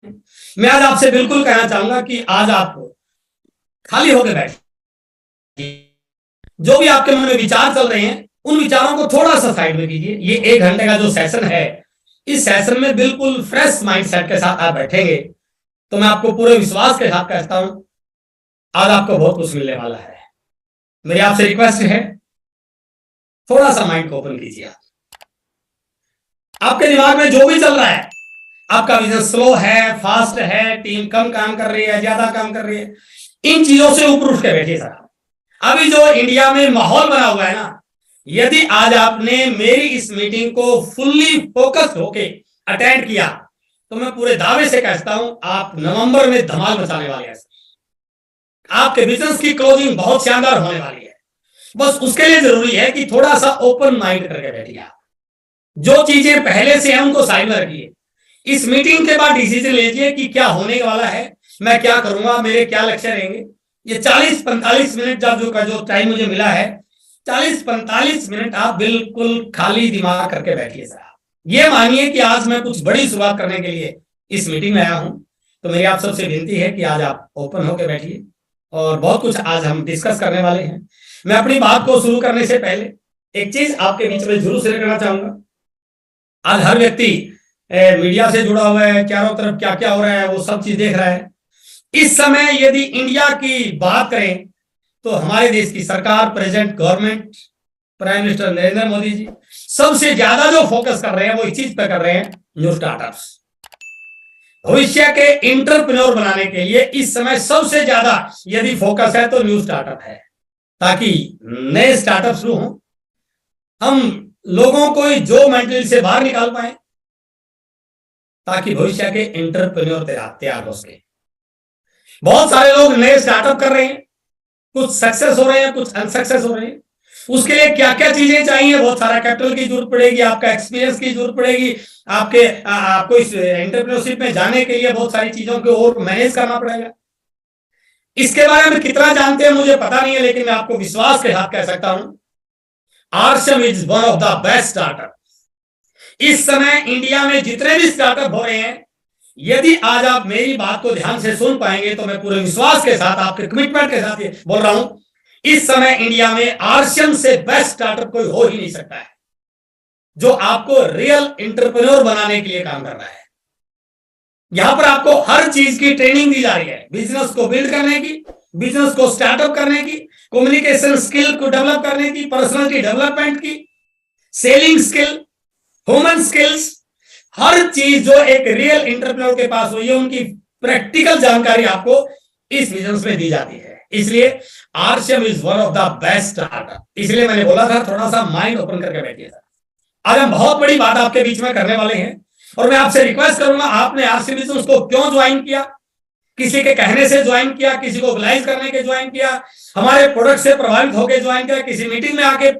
मैं आज आपसे बिल्कुल कहना चाहूंगा कि आज आप खाली होकर बैठिए। जो भी आपके मन में विचार चल रहे हैं उन विचारों को थोड़ा सा साइड में कीजिए। ये 1 घंटे का जो सेशन है, इस सेशन में बिल्कुल फ्रेश माइंडसेट के साथ आप बैठेंगे तो मैं आपको पूरे विश्वास के साथ कहता हूं आज आपको बहुत कुछ मिलने वाला है। मेरी आपसे रिक्वेस्ट है, थोड़ा सा माइंड को ओपन कीजिए। आपके दिमाग में जो भी चल रहा है, आपका बिजनेस स्लो है, फास्ट है, टीम कम काम कर रही है, ज्यादा काम कर रही है, इन चीजों से ऊपर उठ के बैठिए साहब। अभी जो इंडिया में माहौल बना हुआ है ना, यदि आज आपने मेरी इस मीटिंग को फुल्ली फोकस्ड होके अटेंड किया तो मैं पूरे दावे से कहता हूं आप नवंबर में धमाल मचाने वाले हैं। आपके बिजनेस की क्लोजिंग बहुत शानदार होने वाली है। बस उसके लिए जरूरी है कि थोड़ा सा ओपन माइंड करके बैठिए। जो चीजें पहले से हैं उनको साइड में रखिए। इस मीटिंग के बाद डिसीजन लीजिए कि क्या होने वाला है, मैं क्या करूंगा, मेरे क्या लक्ष्य रहेंगे। ये 40-45 मिनट जो टाइम मुझे मिला है, 40-45 मिनट आप बिल्कुल खाली दिमाग करके बैठिए साहब। ये मानिए कि आज मैं कुछ बड़ी शुरुआत करने के लिए इस मीटिंग में आया हूं। तो मेरी आप सबसे विनती है कि आज आप ओपन होकर बैठिए और बहुत कुछ आज हम डिस्कस करने वाले हैं। मैं अपनी बात को शुरू करने से पहले एक चीज आपके बीच में जरूर शेयर करना चाहूंगा। आज हर व्यक्ति मीडिया से जुड़ा हुआ है, चारों तरफ क्या क्या हो रहा है वो सब चीज देख रहा है। इस समय यदि इंडिया की बात करें तो हमारे देश की सरकार, present government, prime minister Narendra Modi ji सबसे ज्यादा जो फोकस कर रहे हैं वो इस चीज पे कर रहे हैं, न्यू स्टार्टअप्स। भविष्य के इंटरप्रेन्योर बनाने के लिए इस समय सबसे ज्यादा यदि फोकस है तो न्यू स्टार्टअप है, ताकि नए स्टार्टअप शुरू हों, हम लोगों को जो मेंटल से बाहर निकाल पाए, ताकि भविष्य के इंटरप्रेन्योर तैयार हो सके। बहुत सारे लोग नए स्टार्टअप कर रहे हैं, कुछ सक्सेस हो रहे हैं, कुछ अनसक्सेस हो रहे हैं। उसके लिए क्या क्या चीजें चाहिए, बहुत सारा कैपिटल की जरूरत पड़ेगी, आपका एक्सपीरियंस की जरूरत पड़ेगी, आपको इस एंटरप्रेन्योरशिप में जाने के लिए बहुत सारी चीजों को और मैनेज करना पड़ेगा। इसके बारे में कितना जानते हैं मुझे पता नहीं है, लेकिन मैं आपको विश्वास के साथ कह सकता हूं RCM is one of the best startup. इस समय इंडिया में जितने भी स्टार्टअप हो रहे हैं, यदि आज आप मेरी बात को ध्यान से सुन पाएंगे तो मैं पूरे विश्वास के साथ, आपके कमिटमेंट के साथ ये बोल रहा हूं, इस समय इंडिया में आरसीएम से बेस्ट स्टार्टअप कोई हो ही नहीं सकता है, जो आपको रियल एंटरप्रेन्योर बनाने के लिए काम कर रहा है। यहां पर आपको हर चीज की ट्रेनिंग दी जा रही है, बिजनेस को बिल्ड करने की, बिजनेस को स्टार्टअप करने की, कम्युनिकेशन स्किल को डेवलप करने की, पर्सनालिटी डेवलपमेंट की, सेलिंग स्किल, ह्यूमन स्किल्स, हर चीज जो एक रियल एंटरप्रेन्योर के पास हुई है उनकी प्रैक्टिकल जानकारी आपको इस बिजनेस में दी जाती है। इसलिए RCM is one of the best startup. इसलिए मैंने बोला था थोड़ा सा माइंड ओपन करके बैठिए। आज हम बहुत बड़ी बात आपके बीच में करने वाले हैं और मैं आपसे रिक्वेस्ट करूंगा, आपने आरसीएम बिजनेस को क्यों ज्वाइन किया? किसी के कहने से ज्वाइन किया, किसी को ग्लाइज करने के ज्वाइन किया, हमारे प्रोडक्ट से प्रभावित होकर ज्वाइन किया, किसी मीटिंग में आके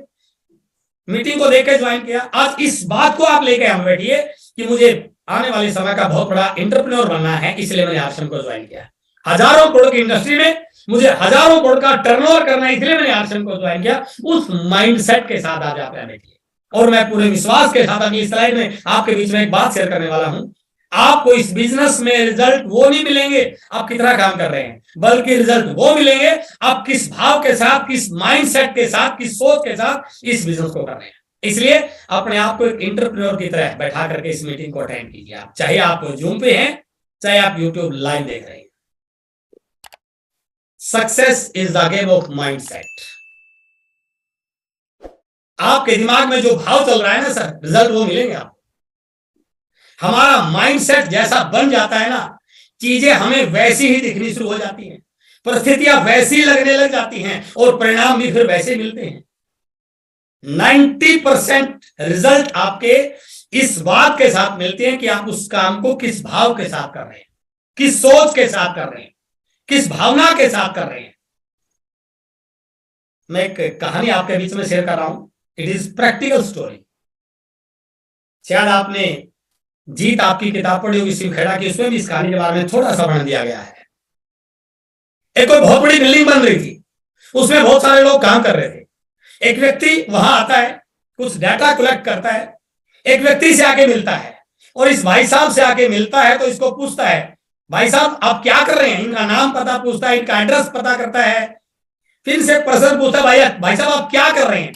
मीटिंग को देख के ज्वाइन किया। आज इस बात को आप लेके हम बैठिए कि मुझे आने वाले समय का बहुत बड़ा एंटरप्रेन्योर बनना है, इसलिए मैंने आरसीएम को ज्वाइन किया। हजारों करोड़ की इंडस्ट्री में मुझे हजारों करोड़ का टर्नओवर करना है, इसलिए मैंने आरसीएम को ज्वाइन किया। उस माइंडसेट के साथ आज आप बैठिए और मैं पूरे विश्वास के साथ अगली स्लाइड में आपके बीच में एक बात शेयर करने वाला हूं। आपको इस बिजनेस में रिजल्ट वो नहीं मिलेंगे आप कितना काम कर रहे हैं, बल्कि रिजल्ट वो मिलेंगे आप किस भाव के साथ, किस माइंडसेट के साथ, किस सोच के साथ इस बिजनेस को कर रहे हैं। इसलिए अपने आप को एक एंटरप्रेन्योर की तरह बैठा करके इस मीटिंग को अटेंड कीजिए। आप चाहे आप जूम पे हैं, चाहे आप यूट्यूब लाइव देख रहे हैं। Success is the game of mindset. आपके दिमाग में जो भाव चल रहा है ना सर, रिजल्ट वो मिलेंगे आपको। हमारा माइंडसेट जैसा बन जाता है ना, चीजें हमें वैसी ही दिखनी शुरू हो जाती हैं, परिस्थितियां वैसी लगने लग जाती हैं और परिणाम भी फिर वैसे मिलते हैं। 90% रिजल्ट आपके इस बात के साथ मिलते हैं कि आप उस काम को किस भाव के साथ कर रहे हैं, किस सोच के साथ कर रहे हैं, किस भावना के साथ कर रहे हैं। मैं एक कहानी आपके बीच में शेयर कर रहा हूं, इट इज प्रैक्टिकल स्टोरी। शायद आपने जीत आपकी किताब पढ़ी होगी शिव खेड़ा की, उसमें भी इस कहानी के बारे में थोड़ा सा वर्णन दिया गया है। एक कोई बहुत बड़ी बिल्डिंग बन रही थी, उसमें बहुत सारे लोग काम कर रहे थे। एक व्यक्ति वहां आता है, कुछ डाटा कलेक्ट करता है, एक व्यक्ति से आके मिलता है, और इस भाई साहब से आके मिलता है तो इसको पूछता है, भाई साहब आप क्या कर रहे हैं, इनका नाम पता पूछता है, इनका एड्रेस पता करता है, फिर से प्रश्न पूछता है, भाई साहब आप क्या कर रहे हैं।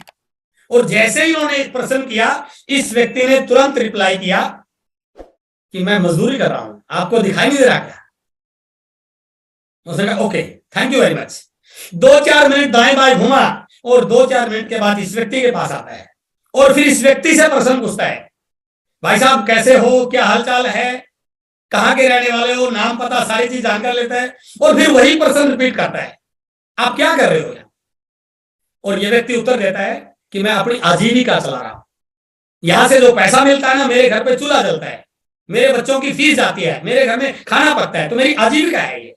और जैसे ही उन्होंने प्रश्न किया, इस व्यक्ति ने तुरंत रिप्लाई किया कि मैं मजदूरी कर रहा हूं, आपको दिखाई नहीं दे रहा क्या। उसने कहा okay thank you very much. 2-4 minute दाएं बाएं घुमा और 2-4 मिनट के बाद इस व्यक्ति के पास आता है और फिर इस व्यक्ति से प्रश्न पूछता है, भाई साहब कैसे हो, क्या हालचाल है, कहां के रहने वाले हो, नाम पता सारी चीज जानकर लेता है और फिर वही प्रश्न रिपीट करता है, आप क्या कर रहे हो यहाँ। और ये व्यक्ति उत्तर देता है कि मैं अपनी आजीविका चला रहा हूं, यहां से जो पैसा मिलता है ना, मेरे घर पे चूल्हा जलता है, मेरे बच्चों की फीस जाती है, मेरे घर में खाना पकता है, तो मेरी आजीविका है ये।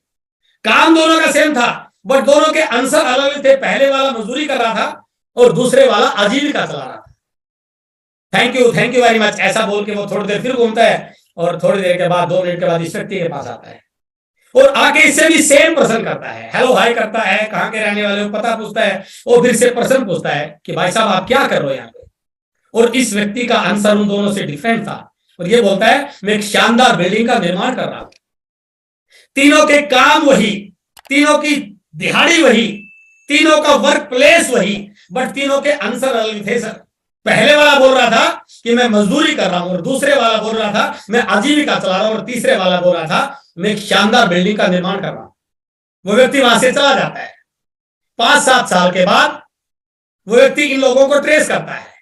काम दोनों का सेम था बट दोनों के आंसर अलग अलग थे। पहले वाला मजदूरी कर रहा था और दूसरे वाला आजीविका चला रहा था। थैंक यू वेरी मच ऐसा बोल के वो थोड़ी देर फिर घूमता है और थोड़ी देर के बाद 2 मिनट के बाद इस व्यक्ति के पास आता है और आके इससे भी सेम प्रश्न करता है, हेलो हाय करता है, कहां के रहने वाले हो पता पूछता है और फिर से प्रश्न पूछता है कि भाई साहब आप क्या कर रहे हो यहाँ पे। और इस व्यक्ति का आंसर उन दोनों से डिफरेंट था और ये बोलता है मैं एक शानदार बिल्डिंग का निर्माण कर रहा हूं। तीनों के काम वही, तीनों की दिहाड़ी वही, तीनों का वर्क प्लेस वही, बट तीनों के आंसर अलग थे सर। पहले वाला बोल रहा था कि मैं मजदूरी कर रहा हूं और दूसरे वाला बोल रहा था मैं आजीविका चला रहा हूं और तीसरे वाला बोल रहा था मैं एक शानदार बिल्डिंग का निर्माण कर रहा हूं। वो व्यक्ति वहां से चला जाता है। 5-7 साल के बाद वो व्यक्ति इन लोगों को ट्रेस करता है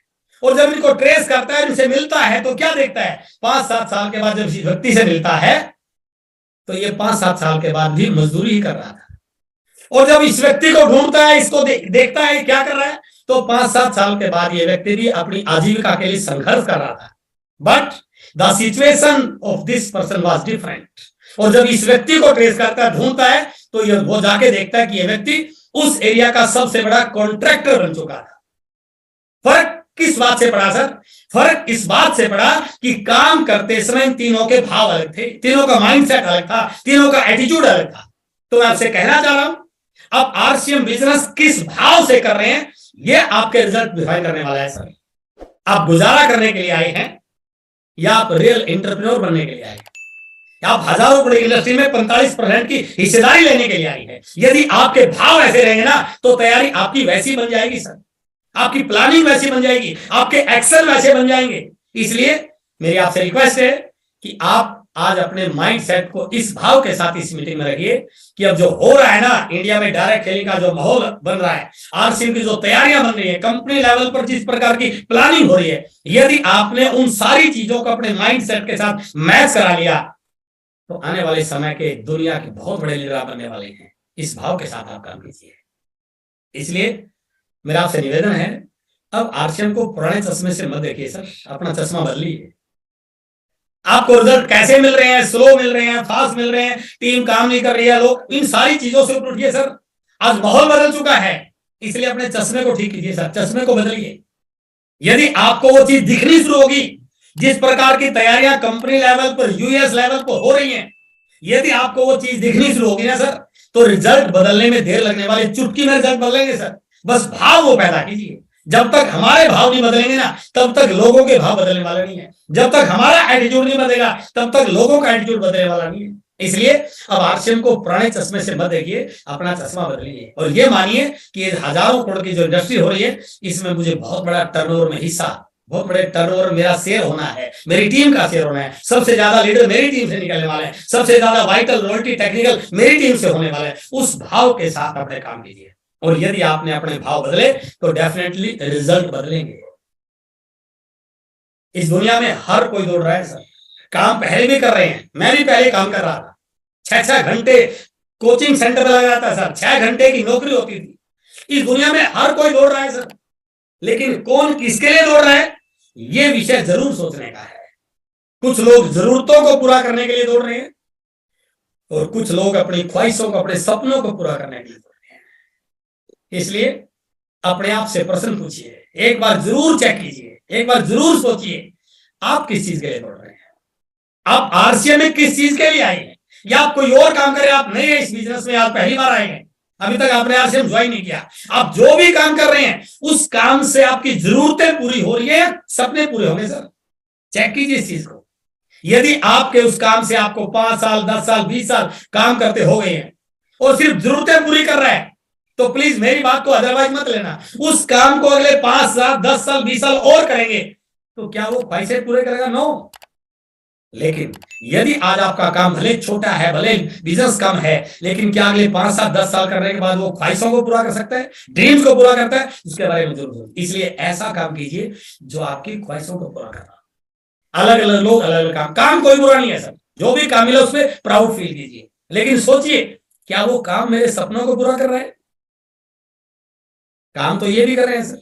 और जब इनको ट्रेस करता है, इनसे मिलता है तो क्या देखता है, 5-7 साल के बाद जब इस व्यक्ति से मिलता है तो ये 5-7 साल के बाद भी मजदूरी ही कर रहा था। और जब इस व्यक्ति को ढूंढता है, इसको देखता है क्या कर रहा है, तो 5-7 साल के बाद ये व्यक्ति भी अपनी आजीविका के लिए संघर्ष कर रहा था। But the situation of this person was different. और जब इस व्यक्ति को ट्रेस करता है, ढूंढता है, तो ये वो जाके देखता है कि ये व्यक्ति उस एरिया का सबसे बड़ा कॉन्ट्रैक्टर बन चुका था। फर्क किस बात से पड़ा सर? फर्क इस बात से पड़ा कि काम करते समय तीनों के भाव अलग थे, तीनों का माइंडसेट अलग था, तीनों का एटीट्यूड अलग था। तो मैं आपसे कहना चाह रहा हूं, आप आरसीएम बिजनेस किस भाव से कर रहे हैं, ये आपके रिजल्ट डिफाइन करने वाला है सर। आप गुजारा करने के लिए आए हैं या आप रियल एंटरप्रेन्योर बनने के लिए आए हैं? आप हजारों करोड़ इंडस्ट्री में 45% की हिस्सेदारी लेने के लिए आई है। यदि आपके भाव ऐसे रहेंगे ना, तो तैयारी आपकी वैसी बन जाएगी सर, आपकी प्लानिंग वैसी बन जाएगी, आपके एक्शन वैसे बन जाएंगे। इसलिए मेरी आपसे रिक्वेस्ट है कि आप आज अपने माइंड सेट को इस भाव के साथ इस मीटिंग में रखिए कि अब जो हो रहा है ना, इंडिया में डायरेक्ट सेलिंग का जो माहौल बन रहा है, आरसीएम की जो तैयारियां बन रही है, कंपनी लेवल पर जिस प्रकार की प्लानिंग हो रही है, यदि आपने उन सारी चीजों को अपने माइंड सेट के साथ मैच करा लिया तो आने वाले समय के दुनिया के बहुत बड़े लीडर बनने वाले हैं। इस भाव के साथ आप काम कीजिए। इसलिए मेरा आपसे निवेदन है, अब आरसीएम को पुराने चश्मे से मत देखिए सर, अपना चश्मा बदलिए। आपको रिजल्ट कैसे मिल रहे हैं, स्लो मिल रहे हैं, फास्ट मिल रहे हैं, टीम काम नहीं कर रही है, लोग, इन सारी चीजों से ऊपर उठिए सर। आज माहौल बदल चुका है, इसलिए अपने चश्मे को ठीक कीजिए सर, चश्मे को बदलिए। यदि आपको वो चीज दिखनी शुरू होगी, जिस प्रकार की तैयारियां कंपनी लेवल पर, यूएस लेवल पर हो रही हैं, यदि आपको वो चीज दिखनी शुरू होगी ना सर, तो रिजल्ट बदलने में देर लगने वाली, चुटकी में रिजल्ट बदलेंगे सर। बस भाव वो पैदा कीजिए। जब तक हमारे भाव नहीं बदलेंगे ना, तब तक लोगों के भाव बदलने वाले नहीं है। जब तक हमारा एटीट्यूड नहीं बदलेगा, तब तक लोगों का एटीट्यूड बदलने वाला नहीं है। इसलिए अब आरसीएम को पुराने चश्मे से मत देखिए, अपना चश्मा बदलिए और ये मानिए कि हजारों करोड़ की जो इंडस्ट्री हो रही है, इसमें मुझे बहुत बड़ा टर्नओवर में हिस्सा, बहुत बड़े टर्नओवर मेरा शेयर होना है, मेरी टीम का शेयर होना है। सबसे ज्यादा लीडर मेरी टीम से निकलने वाले हैं, सबसे ज्यादा वाइटल, रॉयल्टी, टेक्निकल मेरी टीम से होने वाले हैं। उस भाव के साथ अपने काम कीजिए और यदि आपने अपने भाव बदले तो डेफिनेटली रिजल्ट बदलेंगे। इस दुनिया में हर कोई दौड़ रहा है सर, काम पहले भी कर रहे हैं, मैं भी पहले काम कर रहा था, 6-6 घंटे कोचिंग सेंटर में लगा था सर, 6 घंटे की नौकरी होती थी। इस दुनिया में हर कोई दौड़ रहा है सर, लेकिन कौन किसके लिए दौड़ रहा है, ये विषय जरूर सोचने का है। कुछ लोग जरूरतों को पूरा करने के लिए दौड़ रहे हैं और कुछ लोग अपनी ख्वाहिशों को, अपने सपनों को पूरा करने के लिए दौड़ रहे हैं। इसलिए अपने आप से प्रश्न पूछिए, एक बार जरूर चेक कीजिए, एक बार जरूर सोचिए, आप किस चीज के लिए दौड़ रहे हैं, आप आरसीएम में किस चीज के लिए आए हैं, या आप कोई और काम करें, आप नए हैं इस बिजनेस में, आज पहली बार आए हैं, अभी तक आपने आरसीएम ज्वाइन नहीं किया। आप जो भी काम कर रहे हैं, उस काम से आपकी जरूरतें पूरी हो रही है, सपने पूरे होंगे सर। चेक कीजिए इस चीज को। यदि आपके उस काम से आपको 5 साल 10 साल 20 साल काम करते हो गए हैं और सिर्फ जरूरतें पूरी कर रहा है, तो प्लीज मेरी बात को अदरवाइज मत लेना। उस काम को अगले 5 साल 10 साल 20 साल और करेंगे तो क्या वो ख्वाहिशें पूरे करेगा? नो। लेकिन यदि आज आपका काम भले छोटा है, भले बिजनेस कम है, लेकिन क्या अगले 5 साल 10 साल करने के बाद वो ख्वाहिशों को पूरा कर सकता है, ड्रीम्स को पूरा करता है? उसके बारे में जरूर। इसलिए ऐसा काम कीजिए जो आपकी ख्वाहिशों को पूरा करता। अलग अलग लोग अलग अलग काम कोई बुरा नहीं है सर, जो भी काम मिला उसमें प्राउड फील कीजिए, लेकिन सोचिए क्या वो काम मेरे सपनों को पूरा कर रहा है? काम तो ये भी कर रहे हैं सर,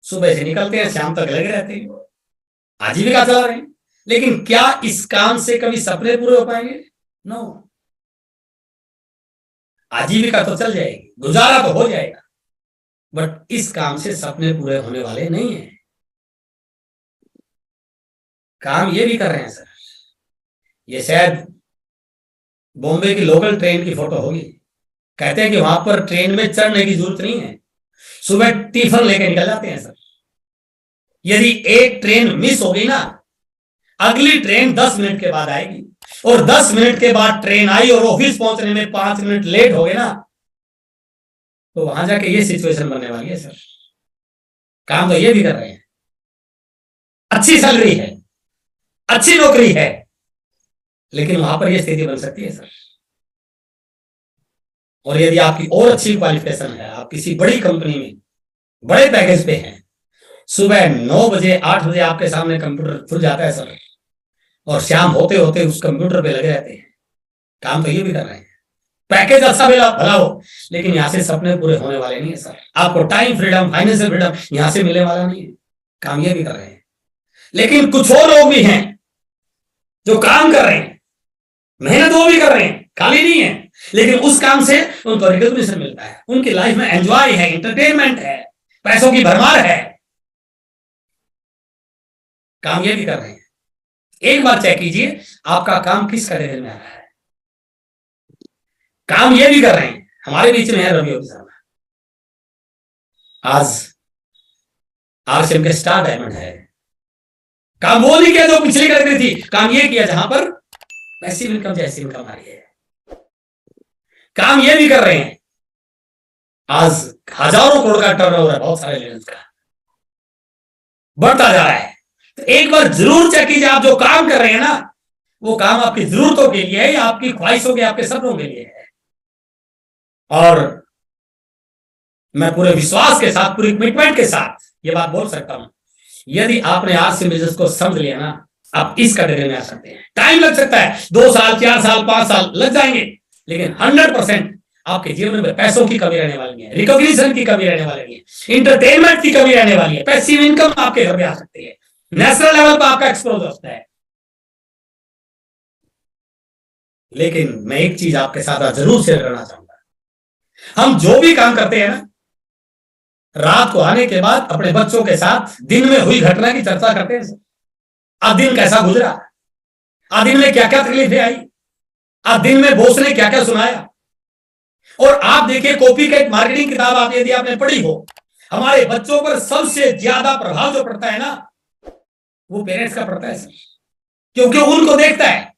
सुबह से निकलते हैं शाम तक लगे रहते हैं, आजीविका चला रहे हैं, लेकिन क्या इस काम से कभी सपने पूरे हो पाएंगे? नो। आजीविका तो चल जाएगी, गुजारा तो हो जाएगा, बट इस काम से सपने पूरे होने वाले नहीं है। काम ये भी कर रहे हैं सर, ये शायद बॉम्बे की लोकल ट्रेन की फोटो होगी। कहते हैं कि वहां पर ट्रेन में चढ़ने की जरूरत नहीं है, सुबह टिफिन लेके निकल जाते हैं सर। यदि एक ट्रेन मिस हो गई ना, अगली ट्रेन 10 मिनट के बाद आएगी, और 10 मिनट के बाद ट्रेन आई और ऑफिस पहुंचने में 5 मिनट लेट हो गए ना, तो वहां जाके ये सिचुएशन बनने वाली है सर। काम तो ये भी कर रहे हैं, अच्छी सैलरी है, अच्छी नौकरी है, लेकिन वहां पर यह स्थिति बन सकती है सर। और यदि आपकी और अच्छी क्वालिफिकेशन है, आप किसी बड़ी कंपनी में बड़े पैकेज पे हैं, सुबह 9 बजे 8 बजे आपके सामने कंप्यूटर खुल जाता है सर, और शाम होते होते उस कंप्यूटर पे लगे रहते हैं। काम तो ये भी कर रहे हैं, पैकेज अच्छा भला हो, लेकिन यहां से सपने पूरे होने वाले नहीं है सर। आपको टाइम फ्रीडम, फाइनेंशियल फ्रीडम यहां से मिलने वाला नहीं है। काम ये भी कर रहे हैं, लेकिन कुछ और लोग भी हैं जो काम कर रहे हैं, मेहनत वो भी कर रहे हैं, खाली नहीं है, लेकिन उस काम से उनको रिकॉग्निशन मिलता है, उनकी लाइफ में एंजॉय है, एंटरटेनमेंट है, पैसों की भरमार है। काम ये भी कर रहे हैं। एक बार चेक कीजिए आपका काम किस कैटेगरी में आ रहा है। काम ये भी कर रहे हैं। हमारे बीच में है रवि योगी साहब, आज आरसीएम के स्टार डायमंड है। काम वो नहीं किया जो पिछली कैटेगरी थी, काम ये किया जहां पर पैसिव इनकम जैसी इनकम आ रही है। काम ये भी कर रहे हैं, आज हजारों करोड़ का टर्नओवर है, बहुत सारे लेवल्स का बढ़ता जा रहा है। तो एक बार जरूर चेक कीजिए आप जो काम कर रहे हैं ना, वो काम आपकी जरूरतों के लिए है या आपकी ख्वाहिशों के, आपके सपनों के लिए है। और मैं पूरे विश्वास के साथ, पूरी कमिटमेंट के साथ ये बात बोल सकता हूं, यदि आपने आज से बिजनेस को समझ लिया ना, आप इस कैटेगरी में आ सकते हैं। टाइम लग सकता है, 2 साल 4 साल 5 साल लग जाएंगे, लेकिन 100% आपके जीवन में पैसों की कमी रहने वाली है, रिकॉग्निशन की कमी रहने वाली है, एंटरटेनमेंट की कमी रहने वाली है, पैसिव इनकम आपके घर में आ सकती है, नेशनल लेवल पर आपका एक्सपोजर होता है। लेकिन मैं एक चीज आपके साथ जरूर शेयर करना चाहूंगा, हम जो भी काम करते हैं ना, रात को आने के बाद अपने बच्चों के साथ दिन में हुई घटना की चर्चा करते हैं। आज दिन कैसा गुजरा, आज दिन में क्या क्या तकलीफें आई, आज दिन में बॉस ने क्या क्या सुनाया। और आप देखिए कॉपी कैट मार्केटिंग किताब आप यदि आपने पढ़ी हो, हमारे बच्चों पर सबसे ज्यादा प्रभाव जो पड़ता है ना, वो पेरेंट्स का पड़ता है सर। क्योंकि उनको देखता है,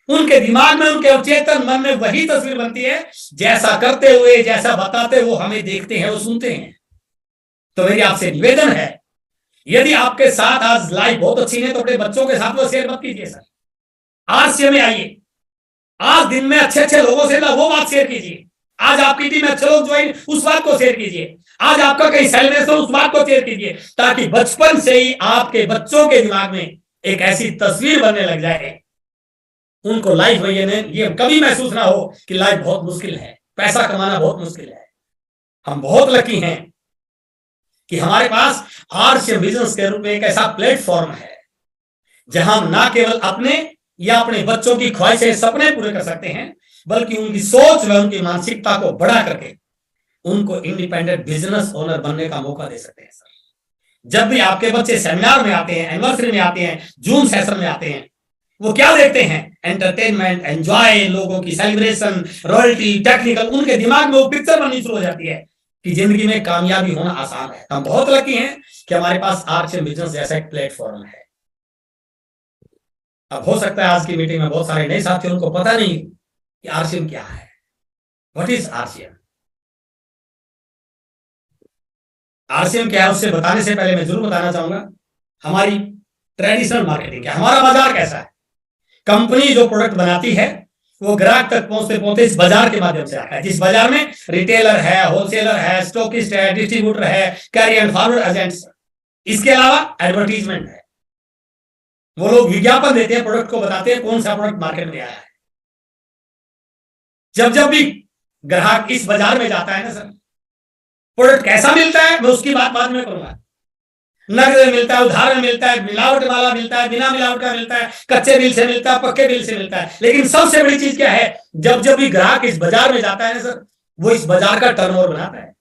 उनके दिमाग में, उनके अवचेतन मन में वही तस्वीर बनती है, जैसा करते हुए, जैसा बताते वो हमें देखते हैं, वो सुनते हैं। तो मेरी आपसे निवेदन है, यदि आपके साथ आज लाइफ बहुत अच्छी है तो अपने बच्चों के साथ वो शेयर मत कीजिए सर। आरसीएम में आइए, आज दिन में अच्छे अच्छे लोगों से वो बात शेयर कीजिए। आज आपकी टीम में अच्छे लोग ज्वाइन, उस बात को शेयर कीजिए। आज आपका कहीं सेलिब्रेशन, उस बात को शेयर कीजिए, ताकि बचपन से ही आपके बच्चों के दिमाग में एक ऐसी तस्वीर बनने लग जाए, उनको लाइफ में ये कभी महसूस ना हो कि लाइफ बहुत मुश्किल है, पैसा कमाना बहुत मुश्किल है। हम बहुत लकी हैं कि हमारे पास आरसीएम बिजनेस के रूप में एक ऐसा प्लेटफॉर्म है जहां हम ना केवल अपने या अपने बच्चों की ख्वाहिशें, सपने पूरे कर सकते हैं, बल्कि उनकी सोच व उनकी मानसिकता को बढ़ा करके उनको इंडिपेंडेंट बिजनेस ओनर बनने का मौका दे सकते हैं सर। जब भी आपके बच्चे सेमिनार में आते हैं, एनिवर्सरी में आते हैं, जूम सेशन में आते हैं, वो क्या देखते हैं? एंटरटेनमेंट, एंजॉय, लोगों की सेलिब्रेशन, रॉयल्टी, टेक्निकल। उनके दिमाग में वो पिक्चर बननी शुरू हो जाती है कि जिंदगी में कामयाबी होना आसान है। हम बहुत लकी हैं कि हमारे पास आरसीएम बिजनेस जैसा एक प्लेटफॉर्म है। अब हो सकता है आज की मीटिंग में बहुत सारे नए साथी, उनको पता नहीं कि आरसीएम क्या है, व्हाट इज आरसीएम। आरसीएम क्या है उससे बताने से पहले मैं जरूर बताना चाहूंगा हमारी ट्रेडिशनल मार्केटिंग क्या, हमारा बाजार कैसा है। कंपनी जो प्रोडक्ट बनाती है वो ग्राहक तक पहुंचते पहुंचते इस बाजार के माध्यम से आता है, जिस बाजार में रिटेलर है, होलसेलर है, स्टॉकिस्ट है, डिस्ट्रीब्यूटर है, कैरी एंड फॉरवर्ड एजेंट्स, इसके अलावा एडवर्टीजमेंट है। वो लोग विज्ञापन देते हैं, प्रोडक्ट को बताते हैं कौन सा प्रोडक्ट मार्केट में आया है। जब जब भी ग्राहक इस बाजार में जाता है ना सर, प्रोडक्ट कैसा मिलता है मैं उसकी बात बाद में करूंगा। नकद में मिलता है, उधार में मिलता है, मिलावट वाला मिलता है, बिना मिलावट का मिलता है, कच्चे बिल से मिलता है, पक्के बिल से मिलता है। लेकिन सबसे बड़ी चीज क्या है, जब जब भी ग्राहक इस बाजार में जाता है ना सर, वो इस बाजार का टर्नओवर बनाता है।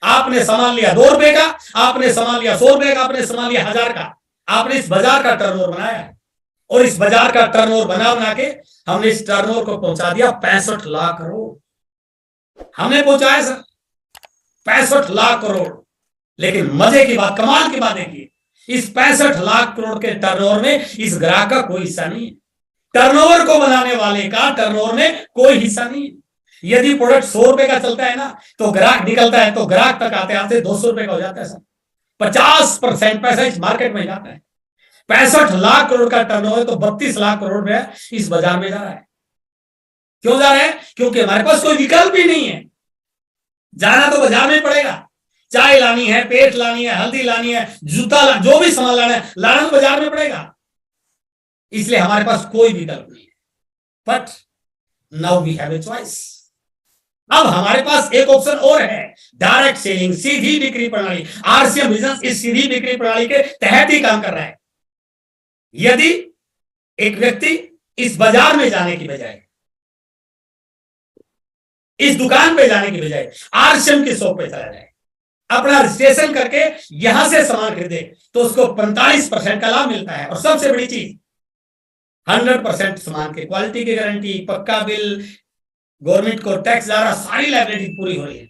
आपने सामान लिया 2 रुपए का, आपने सामान लिया 100 रुपए का, आपने सामान लिया 1000 का, आपने इस बाजार का टर्नओवर बनाया है। और इस बाजार का टर्नओवर बना के हमने इस टर्नओवर को पहुंचा दिया 65 लाख करोड़। हमने पहुंचाया सर 65 लाख करोड़। लेकिन मजे की बात, कमाल की बात देखिए, इस 65 लाख करोड़ के टर्नओवर में इस ग्राहक का कोई हिस्सा नहीं है। टर्नओवर को बनाने वाले का टर्नओवर में कोई हिस्सा नहीं है। यदि प्रोडक्ट 100 रुपए का चलता है ना, तो ग्राहक निकलता है, तो ग्राहक तक आते आते 200 रुपए का हो जाता है सर। 50% पैसा इस मार्केट में जाता है। 65 लाख करोड़ का टर्नओवर तो 32 लाख करोड़ रुपया इस बाजार में जा रहा है। क्यों जा रहा है? क्योंकि हमारे पास कोई विकल्प ही नहीं है। जाना तो बाजार में पड़ेगा। चाय लानी है, पेट लानी है, हल्दी लानी है, जूता जो भी सामान लाना है, लाना तो बाजार में पड़ेगा। इसलिए हमारे पास कोई विकल्प नहीं है। But now we have a choice. अब हमारे पास एक ऑप्शन और है, डायरेक्ट सेलिंग, सीधी बिक्री प्रणाली। आरसीएम बिजनेस इस सीधी बिक्री प्रणाली के तहत ही काम कर रहा है। यदि एक व्यक्ति इस बाजार में जाने की बजाय, इस दुकान पे जाने की बजाय आरसीएम की शॉप पे चला जाए, अपना रजिस्ट्रेशन करके यहां से सामान खरीदे, तो उसको 45% का लाभ मिलता है। और सबसे बड़ी चीज, 100% सामान के क्वालिटी की गारंटी, पक्का बिल, गवर्नमेंट को टैक्स जा रहा, सारी लाइबिलिटी पूरी हो रही है।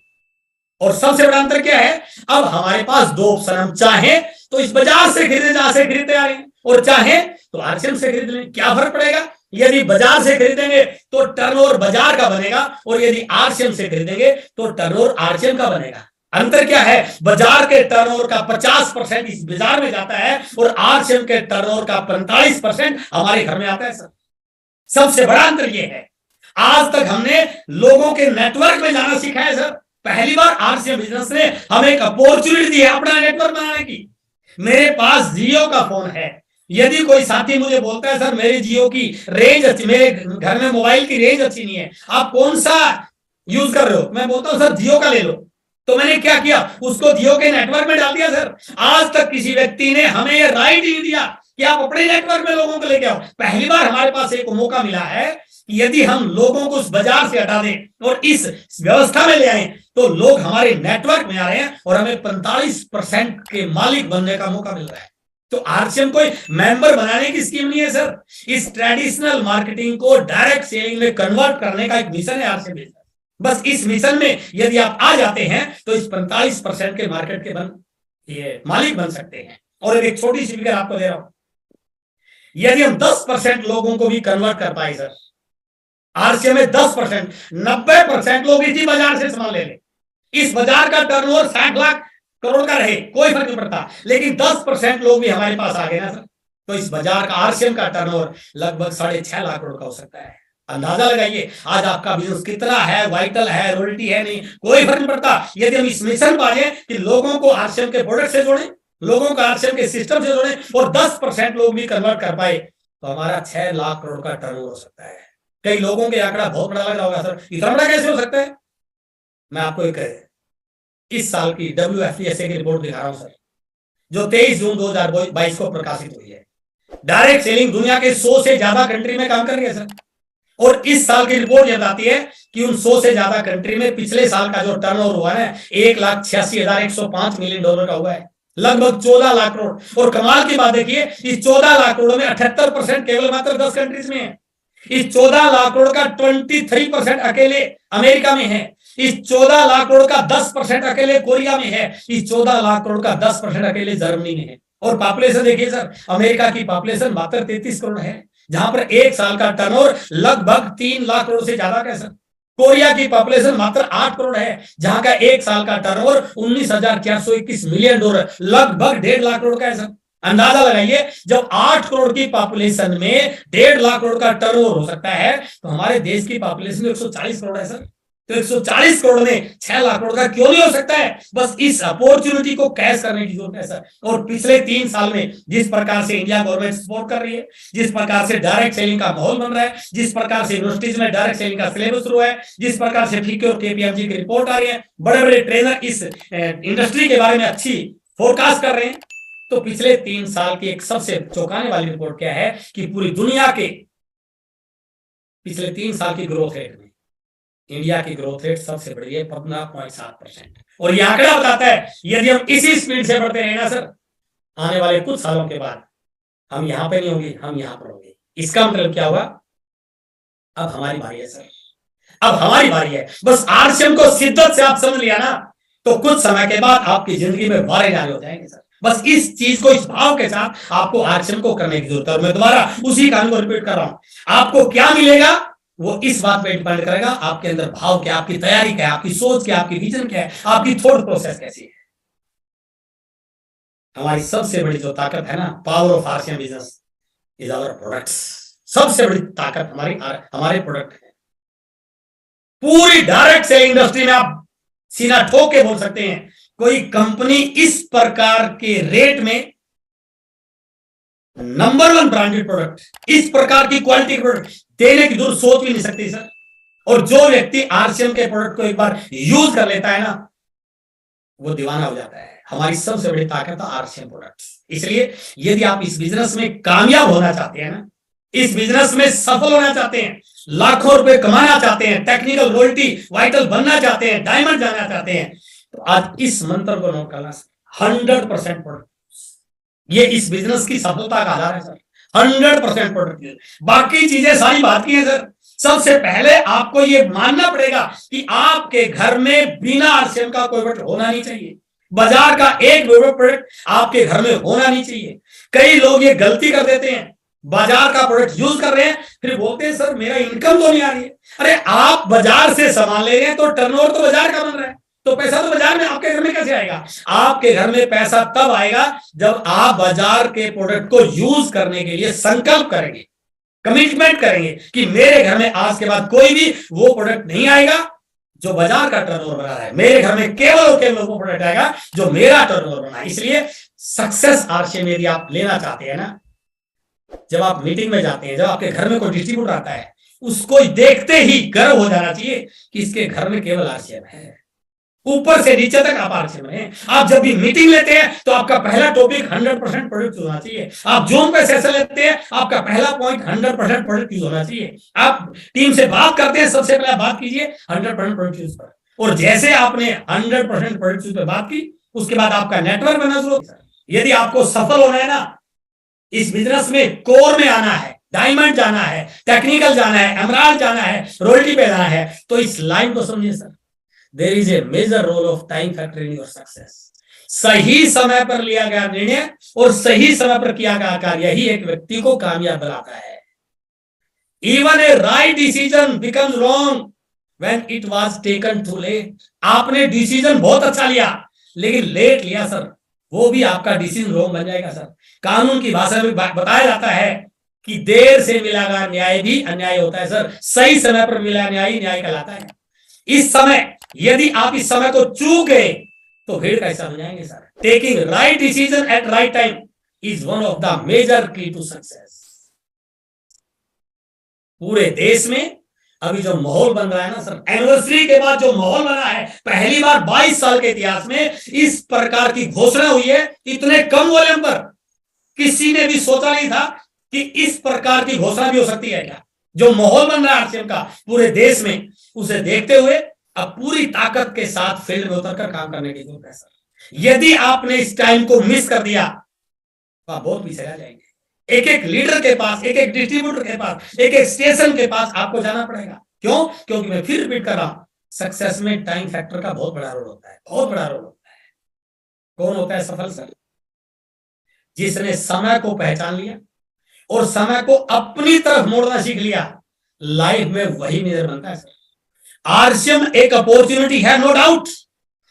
और सबसे बड़ा अंतर क्या है, अब हमारे पास 2 ऑप्शन, हम चाहे तो इस बाजार से खरीदे जहां से खरीदते आ रहे हैं, और चाहे तो आरसीएम से खरीद लें। क्या फर्क पड़ेगा? यदि बाजार से खरीदेंगे तो टर्नओवर बाजार का बनेगा, और यदि आरसीएम से खरीदेंगे तो टर्नओवर आरसीएम का बनेगा। अंतर क्या है? बाजार के टर्नओवर का 50% इस बाजार में जाता है, और आरसीएम के टर्नओवर का 45% हमारे घर में आता है सर। सबसे बड़ा अंतर यह है, आज तक हमने लोगों के नेटवर्क में जाना सीखा है सर। पहली बार आरसीएम बिजनेस ने हमें एक अपॉर्चुनिटी दी है अपना नेटवर्क बनाने की। मेरे पास जियो का फोन है, यदि कोई साथी मुझे बोलता है सर मेरी जियो की रेंज अच्छी, मेरे घर में मोबाइल की रेंज अच्छी नहीं है, आप कौन सा यूज कर रहे हो? मैं बोलता हूं सर जियो का ले लो। तो मैंने क्या किया, उसको जियो के नेटवर्क में डाल दिया सर। आज तक किसी व्यक्ति ने हमें यह राइट ही दिया कि आप अपने नेटवर्क में लोगों को लेके आओ। पहली बार हमारे पास एक मौका मिला है कि यदि हम लोगों को उस बाजार से हटा दें और इस व्यवस्था में ले आए, तो लोग हमारे नेटवर्क में आ रहे हैं और हमें 45% के मालिक बनने का मौका मिल रहा है। तो आरसीएम कोई मेंबर बनाने की स्कीम नहीं है सर। इस ट्रेडिशनल मार्केटिंग को डायरेक्ट सेलिंग में कन्वर्ट करने का एक मिशन है आरसीएम बिजनेस। बस इस मिशन में यदि आप आ जाते हैं तो इस 45% के मार्केट के ये मालिक बन सकते हैं। और एक छोटी सी फिगर आपको दे रहा हूं, यदि हम 10% लोगों को भी कन्वर्ट कर पाए सर, आरसीएम में 10%, 90% लोग इसी बाजार से सामान ले लें। इस बाजार का टर्नओवर 60 लाख करोड़ का रहे, कोई फर्क नहीं पड़ता, लेकिन 10% लोग भी हमारे पास आ गए ना सर, तो इस बाजार का आरसीएम का टर्नओवर लगभग 6.5 लाख करोड़ का हो सकता है। अंदाजा लगाइए आज आपका बिजनेस कितना है, वाइटल है, रॉयल्टी है, नहीं, कोई फर्क नहीं पड़ता। यदि हम इस मिशन पर आए कि लोगों को आरसीएम के प्रोडक्ट से जोड़ें, लोगों को आरसीएम के सिस्टम से जोड़ें, और 10% लोग भी कन्वर्ट कर पाए, तो हमारा 6 लाख करोड़ का टर्नओवर हो सकता है। कई लोगों के आंकड़ा बहुत बड़ा लग रहा होगा सर, इतना बड़ा कैसे हो सकता है? मैं आपको एक इस साल की WFTSA की रिपोर्ट दिखा रहा हूं सर, जो 23 जून 2022 को प्रकाशित हुई है। डायरेक्ट सेलिंग दुनिया के 100 से ज्यादा कंट्री में काम कर रही है सर, और इस साल की रिपोर्ट ये बताती है कि उन 100 से ज्यादा कंट्री में पिछले साल का जो टर्नओवर हुआ है 1,86,105 मिलियन डॉलर का हुआ है, लगभग 14 लाख करोड़। और कमाल की बात देखिए, इस 14 लाख करोड़ में 78% केवल मात्र 10 कंट्रीज में है। इस 14 लाख करोड़ का 23% अकेले अमेरिका में है। इस 14 लाख करोड़ का 10% अकेले कोरिया में है। इस 14 लाख करोड़ का 10% अकेले जर्मनी में है। और पॉपुलेशन देखिए सर, अमेरिका की पॉपुलेशन मात्र 33 करोड़ है, जहां पर एक साल का टर्नओवर लगभग 3 लाख करोड़ से ज्यादा का है सर। कोरिया की पॉपुलेशन मात्र 8 करोड़ है, जहां का एक साल का टर्नओवर 19,421 मिलियन डॉलर, लगभग 1.5 लाख करोड़ का है सर। अंदाजा लगाइए, जब 8 करोड़ की पॉपुलेशन में 1.5 लाख करोड़ का टर्नओवर हो सकता है, तो हमारे देश की पॉपुलेशन 140 करोड़ है सर। तो 140 करोड़ में 6 लाख करोड़ का क्यों नहीं हो सकता है? बस इस अपॉर्चुनिटी को कैश करने की जरूरत है सर। और पिछले 3 साल में जिस प्रकार से इंडिया गवर्नमेंट सपोर्ट कर रही है, जिस प्रकार से डायरेक्ट सेलिंग का माहौल बन रहा है, जिस प्रकार से यूनिवर्सिटीज में डायरेक्ट सेलिंग का सिलेबस शुरू है, जिस प्रकार से फीके और केपीएमजी की रिपोर्ट आ रही है, बड़े बड़े ट्रेनर इस इंडस्ट्री के बारे में अच्छी फोरकास्ट कर रहे हैं, तो पिछले 3 साल की एक सबसे चौंकाने वाली रिपोर्ट क्या है कि पूरी दुनिया के पिछले 3 साल की ग्रोथ रेट में इंडिया की ग्रोथ रेट सबसे बड़ी है, 15.7%। और यह आंकड़ा बताता है यदि हम इसी स्पीड से बढ़ते रहे ना सर, आने वाले कुछ सालों के बाद हम यहां पे नहीं होंगे, हम यहां पर होंगे। इसका मतलब क्या हुआ? अब हमारी बारी है सर, अब हमारी बारी है। बस आरसीएम को शिद्दत से आप समझ लिया ना, तो कुछ समय के बाद आपकी जिंदगी में वारे जाने हो जाएंगे सर। बस इस चीज को, इस भाव के साथ आपको आरसीएम को करने की जरूरत है। और मैं दोबारा उसी काम को रिपीट कर रहा हूं, आपको क्या मिलेगा वो इस बात पे डिपेंड करेगा आपके अंदर भाव क्या, आपकी तैयारी क्या है, आपकी सोच क्या, आपकी विजन क्या है, आपकी थॉट प्रोसेस कैसी है। हमारी सबसे बड़ी जो ताकत है ना, power of RCM business is our products. सबसे बड़ी ताकत हमारे प्रोडक्ट है। पूरी डायरेक्ट सेलिंग इंडस्ट्री में आप सीना ठोक के बोल सकते हैं, कोई कंपनी इस प्रकार के रेट में नंबर 1 ब्रांडेड प्रोडक्ट, इस प्रकार की क्वालिटी प्रोडक्ट देने की दूर सोच भी नहीं सकती सर। और जो व्यक्ति आरसीएम के प्रोडक्ट को एक बार यूज कर लेता है ना, वो दीवाना हो जाता है। हमारी सबसे बड़ी ताकत है आरसीएम प्रोडक्ट्स। इसलिए यदि आप इस बिजनेस में कामयाब होना चाहते हैं ना, इस बिजनेस में सफल होना चाहते हैं, लाखों रुपए कमाना चाहते हैं, टेक्निकल रॉयल्टी वाइटल बनना चाहते हैं, डायमंड जाना चाहते हैं, तो आज इस मंत्र को नोट करना, 100% प्रोडक्ट, ये इस बिजनेस की सफलता का आधार है सर। 100% प्रोडक्ट, बाकी चीजें सारी बात की है सर। सबसे पहले आपको यह मानना पड़ेगा कि आपके घर में बिना आरसीएम का कोई प्रोडक्ट होना नहीं चाहिए। बाजार का एक प्रोडक्ट आपके घर में होना नहीं चाहिए। कई लोग ये गलती कर देते हैं, बाजार का प्रोडक्ट यूज कर रहे हैं, फिर बोलते हैं सर मेरा इनकम तो नहीं आ रही है। अरे आप बाजार से सामान ले रहे हैं तो टर्नओवर तो बाजार का बन रहा है, तो पैसा तो बाजार में आपके घर में कैसे आएगा? आपके घर में पैसा तब आएगा जब आप बाजार के प्रोडक्ट को यूज करने के लिए संकल्प करेंगे, कमिटमेंट करेंगे कि मेरे घर में आज के बाद कोई भी वो प्रोडक्ट नहीं आएगा जो बाजार का टर्नओवर बना रहा है, मेरे घर में केवल और केवल वो प्रोडक्ट आएगा जो मेरा टर्नओवर बना है। इसलिए सक्सेस आरसीएम यदि आप लेना चाहते हैं ना, जब आप मीटिंग में जाते हैं, जब आपके घर में कोई डिस्ट्रीब्यूटर आता है, उसको देखते ही गर्व हो जाना चाहिए कि इसके घर में केवल आरसीएम है। ऊपर से नीचे तक आप आरसीएम हैं। आप जब भी मीटिंग लेते हैं तो आपका पहला टॉपिक 100% प्रोडक्ट होना चाहिए। आप जूम पे सेशन लेते हैं, आपका पहला पॉइंट 100% प्रोडक्ट यूज होना चाहिए। आप टीम से बात करते हैं, सबसे पहले बात कीजिए 100% प्रोडक्ट यूज पर। और जैसे आपने 100% प्रोडक्ट यूज पर बात की, उसके बाद आपका नेटवर्क बनना शुरू। यदि आपको सफल होना है ना, इस बिजनेस में कोर में आना है, डायमंड जाना है, टेक्निकल जाना है, एमराल्ड जाना है, रॉयल्टी पे जाना है, तो इस लाइन को समझिए sir. There is a major role of time factor in your success. सही समय पर लिया गया निर्णय और सही समय पर किया गया कार्य ही एक व्यक्ति को कामयाब बनाता है। Even a right decision becomes wrong when it was taken too late. आपने डिसीजन बहुत अच्छा लिया लेकिन लेट लिया सर, वो भी आपका डिसीजन रॉन्ग बन जाएगा सर। कानून की भाषा में बताया जाता है कि देर से मिला गया न्याय भी अन्याय होता है सर, सही समय पर मिला न्याय न्याय कहलाता है। इस समय यदि आप इस समय को चूक गए तो भीड़ का हिस्सा हो जाएंगे sir. Taking right decision at right time is one of the major key to success. पूरे देश में अभी जो माहौल बन रहा है ना सर, एनिवर्सरी के बाद जो माहौल बना है, पहली बार 22 साल के इतिहास में इस प्रकार की घोषणा हुई है, इतने कम वॉल्यूम पर किसी ने भी सोचा नहीं था कि इस प्रकार की घोषणा भी हो सकती है क्या। जो माहौल बन रहा है आरसीएम का पूरे देश में, उसे देखते हुए अब पूरी ताकत के साथ फील्ड में उतरकर काम करने की जरूरत है सर। यदि आपने इस टाइम को मिस कर दिया तो आप बहुत पीछे रह जाएंगे। एक एक लीडर के पास, एक एक डिस्ट्रीब्यूटर के पास, एक एक स्टेशन के पास आपको जाना पड़ेगा। क्यों? क्योंकि मैं फिर रिपीट कर रहा हूं, सक्सेस में टाइम फैक्टर का बहुत बड़ा रोल होता है, बहुत बड़ा रोल होता है। कौन होता है सफल सर? जिसने समय को पहचान लिया, और समय को अपनी तरफ मोड़ना सीख लिया, लाइफ में वही मेजर बनता है सर। आरसीएम एक अपॉर्चुनिटी है, नो डाउट,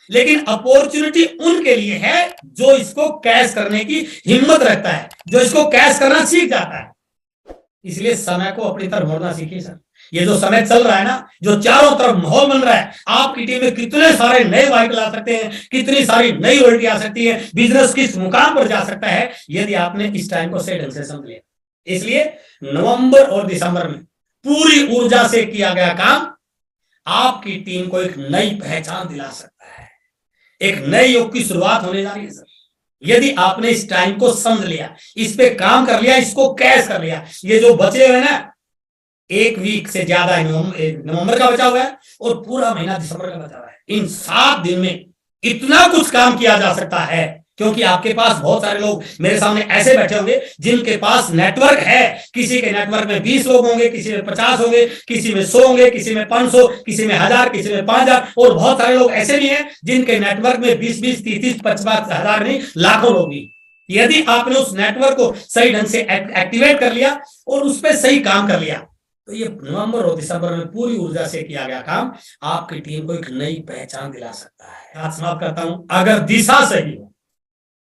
लेकिन अपॉर्चुनिटी उनके लिए है जो इसको कैश करने की हिम्मत रखता है, जो इसको कैश करना सीख जाता है। इसलिए समय को अपनी तरफ मोड़ना सीखिए सर। ये जो समय चल रहा है ना, जो चारों तरफ माहौल बन रहा है, आपकी टीम में कितने सारे नए व्हीकल आ सकते हैं, कितनी सारी नई उल्टी आ सकती है, बिजनेस किस मुकाम पर जा सकता है, यदि आपने इस टाइम को सही ढंग से समझ लिया। इसलिए नवंबर और दिसंबर में पूरी ऊर्जा से किया गया काम आपकी टीम को एक नई पहचान दिला सकता है, एक नए युग की शुरुआत होने जा रही है सर। यदि आपने इस टाइम को समझ लिया, इस पे काम कर लिया, इसको कैश कर लिया, ये जो बचे हुए ना, एक वीक से ज्यादा नवंबर का बचा हुआ है और पूरा महीना दिसंबर का बचा हुआ है, इन 7 दिन में इतना कुछ काम किया जा सकता है। क्योंकि आपके पास बहुत सारे लोग मेरे सामने ऐसे बैठे होंगे जिनके पास नेटवर्क है, किसी के नेटवर्क में 20 लोग होंगे, किसी में 50 होंगे, किसी में 100 होंगे, किसी में 500, किसी में 1000, किसी में 5000, और बहुत सारे लोग ऐसे भी हैं जिनके नेटवर्क में 20-20, 30-30, 50,000 नहीं, लाखों लोग भी। यदि आपने उस नेटवर्क को सही ढंग से एक्टिवेट कर लिया और उस पर सही काम कर लिया, तो ये नवंबर और दिसंबर में पूरी ऊर्जा से किया गया काम आपकी टीम को एक नई पहचान दिला सकता है। समाप्त करता हूं, अगर दिशा सही हो,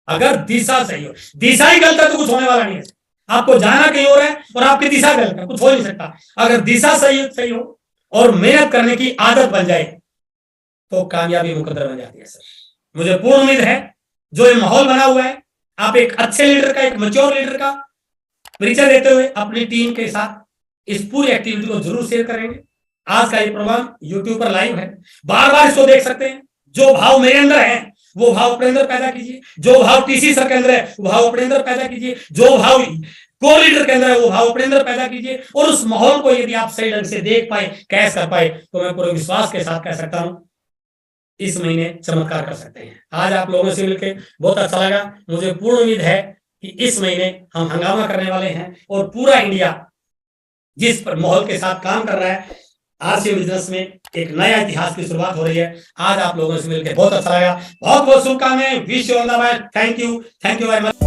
अगर दिशा सही हो, दिशा ही गलत है तो कुछ होने वाला नहीं है। आपको जाना कहीं और है और आपकी दिशा गलत है, कुछ हो नहीं सकता। अगर दिशा सही हो और मेहनत करने की आदत बन जाए तो कामयाबी मुकद्दर बन जाती है सर। मुझे पूर्ण उम्मीद है जो ये माहौल बना हुआ है, आप एक अच्छे लीडर का, एक मैच्योर लीडर का परिचय देते हुए अपनी टीम के साथ इस पूरी एक्टिविटी को जरूर शेयर करेंगे। आज का ये प्रोग्राम यूट्यूब पर लाइव है, बार बार इसको देख सकते हैं। जो भाव मेरे अंदर है वो भाव अपने अंदर पैदा कीजिए, जो भाव टीसी सर के अंदर है वो भाव अपने अंदर पैदा कीजिए, जो भाव को लीडर के अंदर है वो भाव अपने अंदर पैदा कीजिए। और उस माहौल को यदि आप सही ढंग से देख पाए, कैश कर पाए, तो मैं पूरे विश्वास के साथ कह सकता हूं इस महीने चमत्कार कर सकते हैं। आज आप लोगों से मिलकर बहुत अच्छा लगा। मुझे पूर्ण उम्मीद है कि इस महीने हम हंगामा करने वाले हैं और पूरा इंडिया जिस पर माहौल के साथ काम कर रहा है, आरसीएम बिजनेस में एक नया इतिहास की शुरुआत हो रही है। आज आप लोगों से मिलकर बहुत अच्छा लगा। बहुत बहुत शुभकामनाएं। Wish you all the best. Thank you very much.